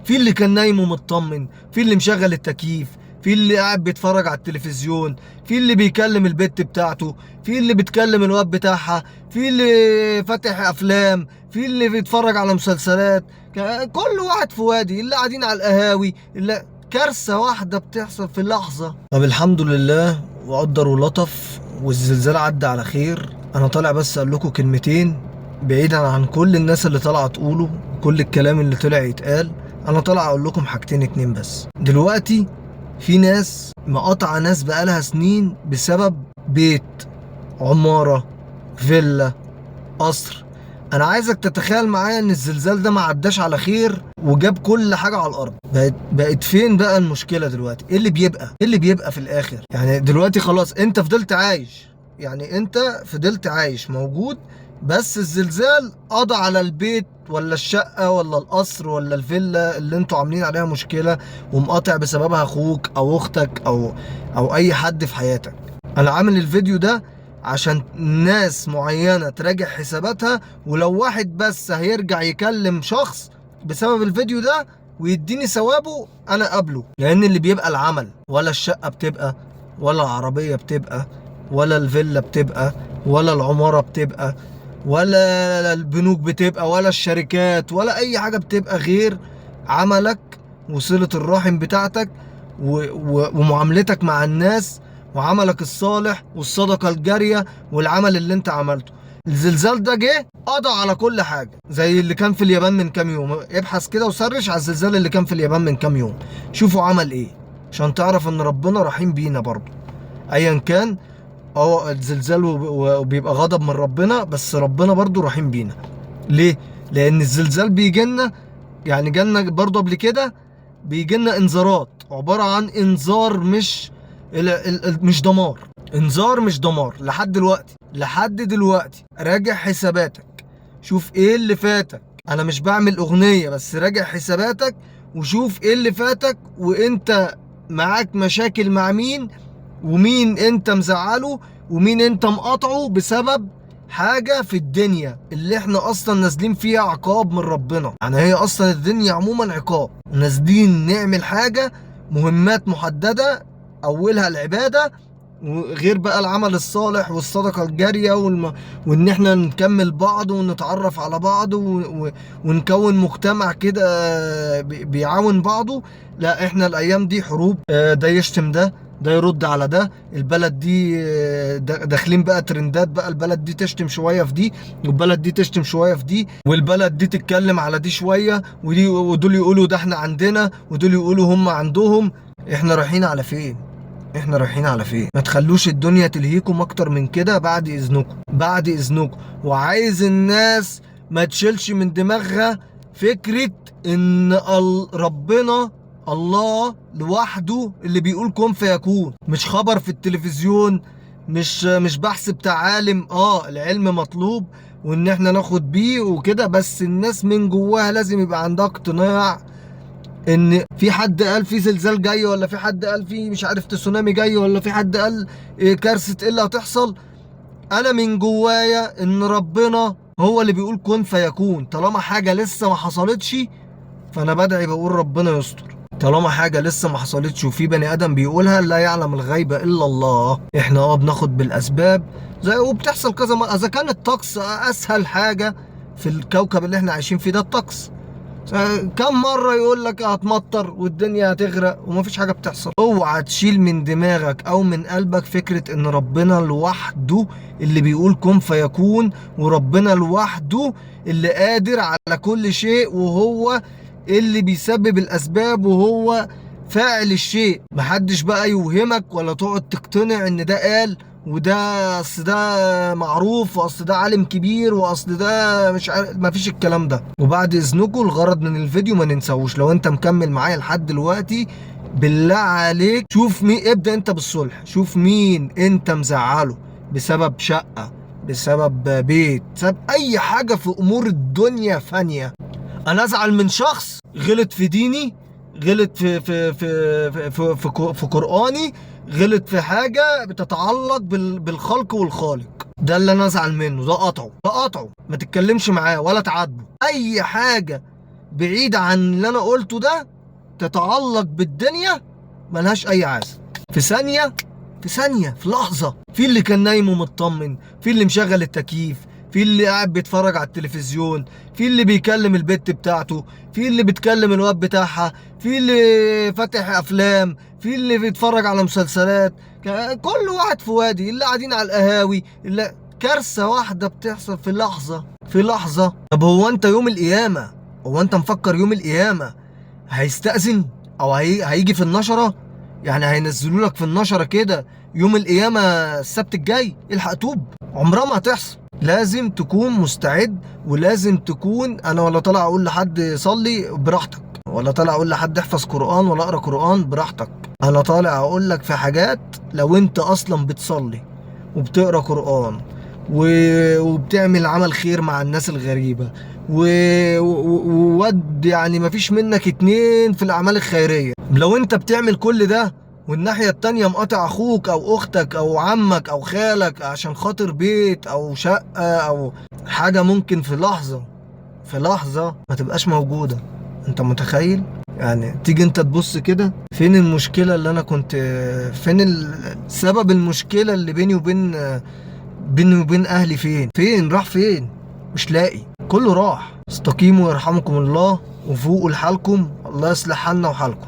في اللي كان نايم ومطمن، في اللي مشغل التكييف، في اللي قاعد بيتفرج على التلفزيون، في اللي بيكلم البت بتاعته، في اللي بتكلم الواد بتاعها، في اللي فاتح افلام، في اللي بيتفرج على مسلسلات. كل واحد في وادي، اللي قاعدين على القهاوي، اللي كارثة واحدة بتحصل في لحظة. طب الحمد لله وقدر ولطف والزلزال عدى على خير. انا طالع بس اقول لكم كلمتين بعيدا عن كل الناس اللي طالعه تقوله، كل الكلام اللي طلع يتقال. انا طالع اقول لكم حاجتين اتنين بس. دلوقتي في ناس مقاطعه ناس بقالها سنين بسبب بيت، عماره، فيلا، قصر. انا عايزك تتخيل معايا ان الزلزال ده ما عداش على خير وجاب كل حاجه على الارض. بقت فين بقى المشكله دلوقتي؟ ايه اللي بيبقى في الاخر؟ يعني دلوقتي خلاص انت فضلت عايش، يعني انت فضلت عايش موجود، بس الزلزال قضى على البيت ولا الشقه ولا القصر ولا الفيلا اللي انتوا عاملين عليها مشكله ومقاطع بسببها اخوك او اختك او اي حد في حياتك. انا عامل الفيديو ده عشان ناس معينة تراجع حساباتها، ولو واحد بس هيرجع يكلم شخص بسبب الفيديو ده ويديني ثوابه انا قابله. لان اللي بيبقى العمل، ولا الشقة بتبقى، ولا العربية بتبقى، ولا الفيلا بتبقى، ولا العمارة بتبقى، ولا البنوك بتبقى، ولا الشركات، ولا اي حاجة بتبقى غير عملك وصلة الرحم بتاعتك ومعاملتك مع الناس وعملك الصالح والصدقة الجارية والعمل اللي انت عملته. الزلزال ده جه قضى على كل حاجة، زي اللي كان في اليابان من كام يوم. ابحث كده وسرش على الزلزال اللي كان في اليابان من كام يوم، شوفوا عمل ايه، عشان تعرف ان ربنا رحيم بينا برضه. ايا كان الزلزال وبيبقى غضب من ربنا، بس ربنا برضه رحيم بينا. ليه؟ لان الزلزال بيجيلنا، يعني جالنا برضه قبل كده، بيجيلنا انذارات عبارة عن انذار، مش دمار. انذار مش دمار. لحد دلوقتي راجع حساباتك، شوف ايه اللي فاتك. انا مش بعمل اغنية، بس راجع حساباتك وشوف ايه اللي فاتك، وانت معاك مشاكل مع مين، ومين انت مزعله، ومين انت مقاطعه بسبب حاجة في الدنيا اللي احنا اصلا نازلين فيها عقاب من ربنا. يعني هي اصلا الدنيا عموما عقاب، نازلين نعمل حاجة، مهمات محددة، اولها العبادة، وغير بقى العمل الصالح والصدقة الجارية وان احنا نكمل بعض ونتعرف على بعض ونكون مجتمع كده بيعاون بعضه. لا، احنا الايام دي حروب، ده يشتم ده يرد على ده. البلد دي داخلين بقى ترندات، بقى البلد دي تشتم شوية في دي، والبلد دي تشتم شوية في دي، والبلد دي تتكلم على دي شوية، ودول يقولوا ده احنا عندنا، ودول يقولوا هم عندهم. احنا رايحين على فين؟ ما تخلوش الدنيا تلهيكم اكتر من كده بعد اذنكم. وعايز الناس ما تشيلش من دماغها فكرة ان ربنا الله لوحده اللي بيقول كن فيكون، مش خبر في التلفزيون، مش بحث بتاع عالم. العلم مطلوب وان احنا ناخد بيه وكده، بس الناس من جواها لازم يبقى عندها اقتناع ان في حد قال في زلزال جاي، ولا في حد قال في مش عارف تسونامي جاي، ولا في حد قال كارثة ايه اللي هتحصل. انا من جوايا ان ربنا هو اللي بيقول كن فيكون. طالما حاجة لسه ما حصلتش فانا بدعي بقول ربنا يستر. طالما حاجة لسه ما حصلتش وفي بني ادم بيقولها، لا يعلم الغيب الا الله. احنا بناخد بالاسباب زي وبتحصل كذا مرة. اذا كان الطقس اسهل حاجة في الكوكب اللي احنا عايشين فيه ده الطقس، كم مرة يقول لك هتمطر والدنيا هتغرق ومفيش حاجة بتحصل. اوعى تشيل من دماغك او من قلبك فكرة ان ربنا لوحده اللي بيقول كن فيكون، وربنا لوحده اللي قادر على كل شيء، وهو اللي بيسبب الاسباب، وهو فاعل الشيء. محدش بقى يوهمك ولا تقعد تقتنع ان ده قال وده اصل ده معروف واصل ده عالم كبير واصل ده مش عارف. مفيش الكلام ده. وبعد اذنكم الغرض من الفيديو ما ننساوش، لو انت مكمل معايا لحد دلوقتي بالله عليك شوف مين، ابدأ انت بالصلح. شوف مين انت مزعله بسبب شقة، بسبب بيت، بسبب اي حاجة في امور الدنيا فانية. انا ازعل من شخص غلط في ديني، غلط في قرآني، غلط في حاجة بتتعلق بالخلق والخالق. ده اللي انا ازعل منه، ده قطعه ما تتكلمش معاه ولا تعاتبه. اي حاجة بعيد عن اللي انا قلته ده تتعلق بالدنيا ملهاش اي عازة. في ثانية، في ثانية، في لحظة. في اللي كان نايم ومطمن، في اللي مشغل التكييف، في اللي قاعد بيتفرج على التلفزيون، في اللي بيكلم البت بتاعته، في اللي بتكلم الواد بتاعها، في اللي فاتح افلام، في اللي بيتفرج على مسلسلات. كل واحد في وادي، اللي قاعدين على القهاوي، اللي كارثة واحدة بتحصل في لحظة، في لحظة. طب هو انت يوم القيامة، هو انت مفكر يوم القيامة هيستأذن او هيجي في النشرة؟ يعني هينزلوا لك في النشرة كده يوم القيامة السبت الجاي الحق توب؟ عمرها ما هتحصل. لازم تكون مستعد، ولازم تكون، انا ولا طالع اقول لحد صلي براحتك، ولا طالع اقول لحد احفظ قرآن ولا اقرا قرآن براحتك. انا طالع اقول لك في حاجات لو انت اصلا بتصلي وبتقرا قرآن وبتعمل عمل خير مع الناس الغريبة وود يعني مفيش منك اتنين في الأعمال الخيرية، لو انت بتعمل كل ده والناحية التانية مقاطع أخوك أو أختك أو عمك أو خالك عشان خاطر بيت أو شقة أو حاجة ممكن في لحظة، في لحظة ما تبقاش موجودة، انت متخيل؟ يعني تيجي انت تبص كده فين المشكلة اللي انا كنت، فين سبب المشكلة اللي بيني وبين اهلي؟ فين راح فين؟ مش لاقي، كله راح. استقيموا يرحمكم الله وفوقوا لحالكم، الله يصلح حالنا وحالكم.